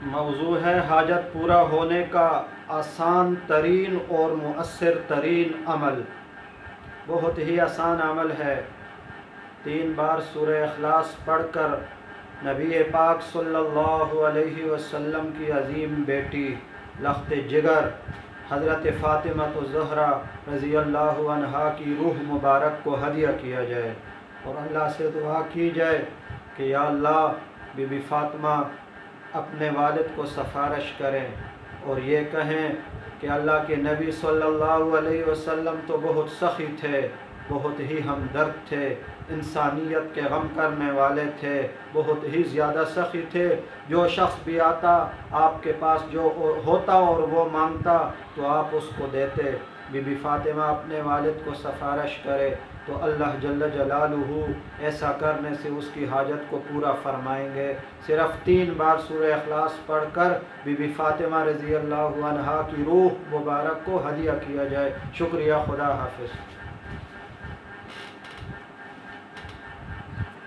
موضوع ہے حاجت پورا ہونے کا آسان ترین اور مؤثر ترین عمل۔ بہت ہی آسان عمل ہے۔ 3 بار سورہ اخلاص پڑھ کر نبی پاک صلی اللہ علیہ وسلم کی عظیم بیٹی لخت جگر حضرت فاطمہ الزہرا رضی اللہ عنہا کی روح مبارک کو ہدیہ کیا جائے اور اللہ سے دعا کی جائے کہ یا اللہ بی بی فاطمہ اپنے والد کو سفارش کریں اور یہ کہیں کہ اللہ کے نبی صلی اللہ علیہ وسلم تو بہت سخی تھے، بہت ہی ہمدرد تھے، انسانیت کے غم کرنے والے تھے، بہت ہی زیادہ سخی تھے۔ جو شخص بھی آتا آپ کے پاس جو ہوتا اور وہ مانگتا تو آپ اس کو دیتے۔ بی بی فاطمہ اپنے والد کو سفارش کرے تو اللہ جل جلالہ ایسا کرنے سے اس کی حاجت کو پورا فرمائیں گے۔ صرف 3 بار سورہ اخلاص پڑھ کر بی بی فاطمہ رضی اللہ عنہا کی روح مبارک کو ہدیہ کیا جائے۔ شکریہ، خدا حافظ۔